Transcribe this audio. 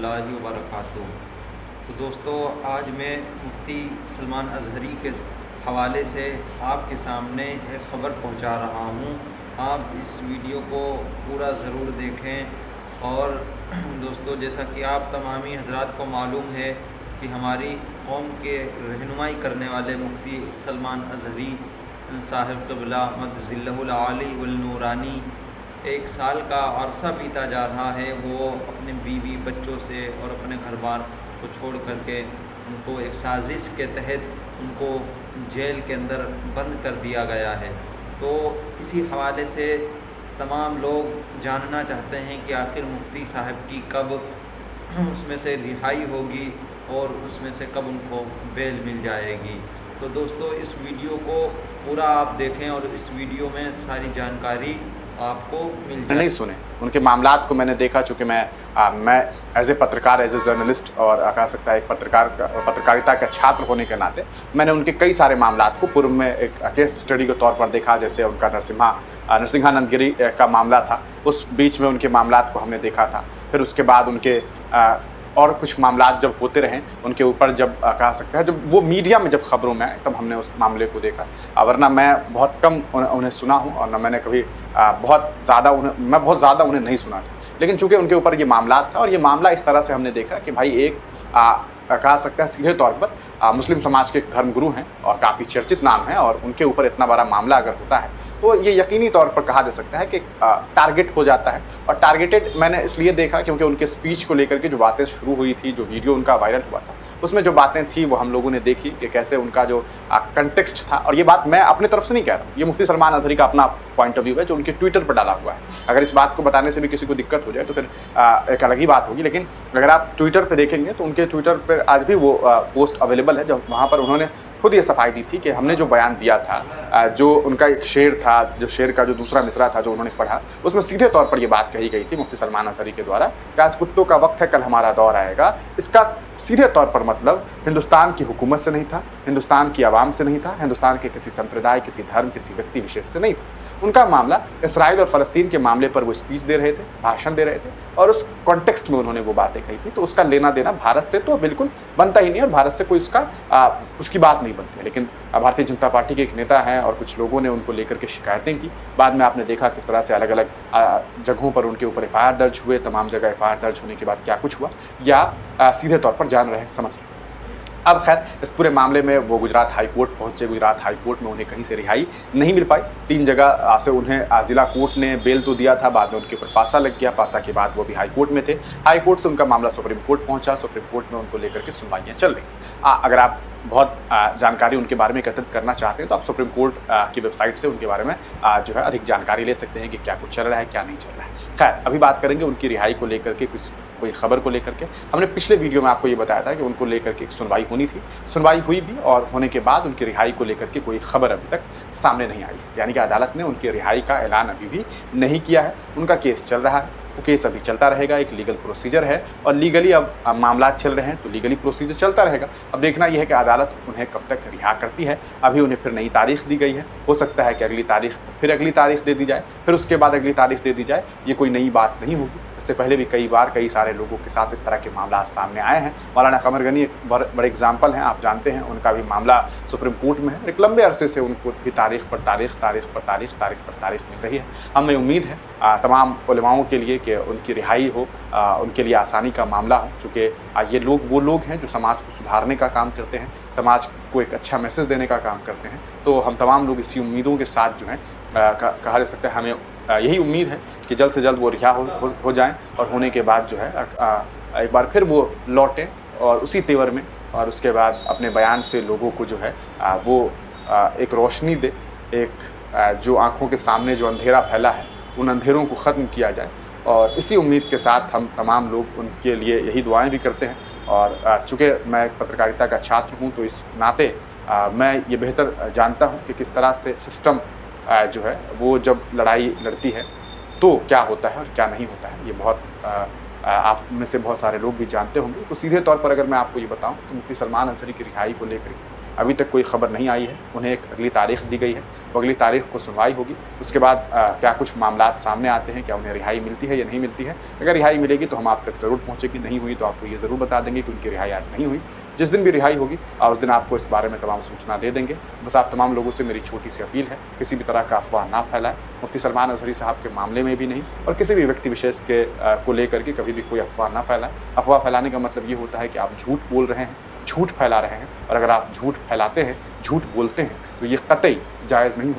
रहमतुल्लाहि व बरकातुहू। तो दोस्तों, आज मैं मुफ्ती सलमान अज़हरी के हवाले से आपके सामने एक ख़बर पहुंचा रहा हूं। आप इस वीडियो को पूरा ज़रूर देखें। और दोस्तों, जैसा कि आप तमामी हज़रात को मालूम है कि हमारी कौम के रहनुमाई करने वाले मुफ्ती सलमान अज़हरी साहिब क़िबला मद्दज़िल्लहुल आली वल नूरानी 1 साल का अरसा बीता जा रहा है। वो अपने बीवी बच्चों से और अपने घर बार को छोड़ करके उनको एक साजिश के तहत उनको जेल के अंदर बंद कर दिया गया है। तो इसी हवाले से तमाम लोग जानना चाहते हैं कि आखिर मुफ्ती साहब की कब उसमें से रिहाई होगी और उसमें से कब उनको बेल मिल जाएगी। तो दोस्तों, इस वीडियो को पूरा आप देखें और इस वीडियो में सारी जानकारी आपको मिल जाए। नहीं सुने उनके मामलात को मैंने देखा, चूँकि मैं एज ए पत्रकार, एज ए जर्नलिस्ट और कह सकता है एक पत्रकारिता का छात्र होने के नाते मैंने उनके कई सारे मामलात को पूर्व में एक केस स्टडी के तौर पर देखा। जैसे उनका नरसिम्हानंद गिरी का मामला था, उस बीच में उनके मामलात को हमने देखा था। फिर उसके बाद उनके और कुछ मामलात जब होते रहे उनके ऊपर, जब कह सकते हैं जब वो मीडिया में जब खबरों में आए तब हमने उस मामले को देखा। वरना मैं बहुत कम उन्हें सुना हूँ और न मैंने कभी बहुत ज़्यादा उन्हें नहीं सुना था। लेकिन चूंकि उनके ऊपर ये मामला था और ये मामला इस तरह से हमने देखा कि भाई एक कह सकते हैं सीधे तौर पर मुस्लिम समाज के धर्मगुरु हैं और काफ़ी चर्चित नाम है, और उनके ऊपर इतना बड़ा मामला अगर होता है तो ये यकीनी तौर पर कहा जा सकता है कि टारगेट हो जाता है। और टारगेटेड मैंने इसलिए देखा क्योंकि उनके स्पीच को लेकर के जो बातें शुरू हुई थी, जो वीडियो उनका वायरल हुआ था, उसमें जो बातें थी वो हम लोगों ने देखी कि कैसे उनका जो कंटेक्स्ट था। और ये बात मैं अपने तरफ से नहीं कह रहा हूँ, ये मुफ्ती सलमान अज़हरी का अपना पॉइंट ऑफ व्यू है जो उनके ट्विटर पर डाला हुआ है। अगर इस बात को बताने से भी किसी को दिक्कत हो जाए तो फिर एक अलग ही बात होगी। लेकिन अगर आप ट्विटर पर देखेंगे तो उनके ट्विटर पर आज भी वो पोस्ट अवेलेबल है, जब वहाँ पर उन्होंने खुद ये सफाई दी थी कि हमने जो बयान दिया था, जो उनका एक शेर था, जो शेर का जो दूसरा मिसरा था जो उन्होंने पढ़ा, उसमें सीधे तौर पर ये बात कही गई थी मुफ्ती सलमान अज़हरी के द्वारा कि आज कुत्तों का वक्त है, कल हमारा दौर आएगा। इसका सीधे तौर पर मतलब हिंदुस्तान की हुकूमत से नहीं था, हिंदुस्तान की आवाम से नहीं था, हिंदुस्तान के किसी संप्रदाय, किसी धर्म, किसी व्यक्ति विशेष से नहीं था। उनका मामला इसराइल और फ़लस्तीन के मामले पर वो स्पीच दे रहे थे, भाषण दे रहे थे, और उस कॉन्टेक्स्ट में उन्होंने वो बातें कही थी। तो उसका लेना देना भारत से तो बिल्कुल बनता ही नहीं, और भारत से कोई उसकी बात नहीं बनती है। लेकिन भारतीय जनता पार्टी के एक नेता हैं और कुछ लोगों ने उनको लेकर के शिकायतें की। बाद में आपने देखा किस तरह से अलग अलग जगहों पर उनके ऊपर FIR दर्ज हुए। तमाम जगह FIR दर्ज होने के बाद क्या कुछ हुआ या सीधे तौर पर जान रहे समझ रहे। अब खैर इस पूरे मामले में वो गुजरात हाई कोर्ट पहुंचे। गुजरात हाई कोर्ट में उन्हें कहीं से रिहाई नहीं मिल पाई। 3 जगह से उन्हें ज़िला कोर्ट ने बेल तो दिया था, बाद में उनके ऊपर पासा लग गया। पासा के बाद वो भी हाई कोर्ट में थे। हाई कोर्ट से उनका मामला सुप्रीम कोर्ट पहुंचा। सुप्रीम कोर्ट में उनको लेकर के सुनवाइयाँ चल रही। अगर आप बहुत जानकारी उनके बारे में एकत्रित करना चाहते हैं तो आप सुप्रीम कोर्ट की वेबसाइट से उनके बारे में जो है अधिक जानकारी ले सकते हैं कि क्या कुछ चल रहा है, क्या नहीं चल रहा है। खैर अभी बात करेंगे उनकी रिहाई को लेकर के, कोई खबर को लेकर के। हमने पिछले वीडियो में आपको ये बताया था कि उनको लेकर के एक सुनवाई होनी थी। सुनवाई हुई भी, और होने के बाद उनकी रिहाई को लेकर के कोई खबर अभी तक सामने नहीं आई। यानी कि अदालत ने उनकी रिहाई का ऐलान अभी भी नहीं किया है। उनका केस चल रहा है, वो केस अभी चलता रहेगा। एक लीगल प्रोसीजर है और लीगली अब मामला चल रहे हैं तो लीगली प्रोसीजर चलता रहेगा। अब देखना यह है कि अदालत उन्हें कब तक रिहा करती है। अभी उन्हें फिर नई तारीख दी गई है, हो सकता है कि अगली तारीख दे दी जाए, फिर उसके बाद अगली तारीख दे दी जाए। ये कोई नई बात नहीं होगी। इससे पहले भी कई सारे लोगों के साथ इस तरह के मामला सामने आए हैं। मौलाना कमर गनी एक बड़े एग्जाम्पल हैं, आप जानते हैं। उनका भी मामला सुप्रीम कोर्ट में है। एक लंबे अरसे से उनको भी तारीख पर तारीख मिल रही है। हमें उम्मीद है तमाम उलमाओं के लिए कि उनकी रिहाई हो, उनके लिए आसानी का मामला हो। चूँकि ये लोग वो लोग हैं जो समाज को सुधारने का काम करते हैं, समाज को एक अच्छा मैसेज देने का काम करते हैं। तो हम तमाम लोग इसी उम्मीदों के साथ जो हैं कहा जा सकता है, हमें यही उम्मीद है कि जल्द से जल्द वो रिहा हो जाएं, और होने के बाद जो है एक बार फिर वो लौटें और उसी तेवर में, और उसके बाद अपने बयान से लोगों को जो है वो एक रोशनी दे। एक जो आँखों के सामने जो अंधेरा फैला है उन अंधेरों को ख़त्म किया जाए। और इसी उम्मीद के साथ हम तमाम लोग उनके लिए यही दुआएं भी करते हैं। और चूँकि मैं एक पत्रकारिता का छात्र हूँ तो इस नाते मैं ये बेहतर जानता हूँ कि किस तरह से सिस्टम जो है वो जब लड़ाई लड़ती है तो क्या होता है और क्या नहीं होता है। ये बहुत आप में से बहुत सारे लोग भी जानते होंगे। तो सीधे तौर पर अगर मैं आपको ये बताऊँ तो मुफ्ती सलमान अज़हरी की रिहाई को लेकर अभी तक कोई खबर नहीं आई है। उन्हें एक अगली तारीख दी गई है, वो अगली तारीख को सुनवाई होगी। उसके बाद क्या कुछ मामलात सामने आते हैं, क्या उन्हें रिहाई मिलती है या नहीं मिलती है। अगर रिहाई मिलेगी तो हम आप तक ज़रूर पहुँचेगी, नहीं हुई तो आपको ये ज़रूर बता देंगे कि उनकी रिहाई आज नहीं हुई। जिस दिन भी रिहाई होगी उस दिन आपको इस बारे में तमाम सूचना दे देंगे। बस आप तमाम लोगों से मेरी छोटी सी अपील है, किसी भी तरह का अफवाह ना फैलाएं। मुफ्ती सलमान अज़हरी साहब के मामले में भी नहीं, और किसी भी व्यक्ति विशेष के को लेकर के कभी भी कोई अफवाह ना फैलाएं। अफवाह फैलाने का मतलब ये होता है कि आप झूठ बोल रहे हैं, झूठ फैला रहे हैं, और अगर आप झूठ फैलाते हैं, झूठ बोलते हैं तो ये कतई जायज़ नहीं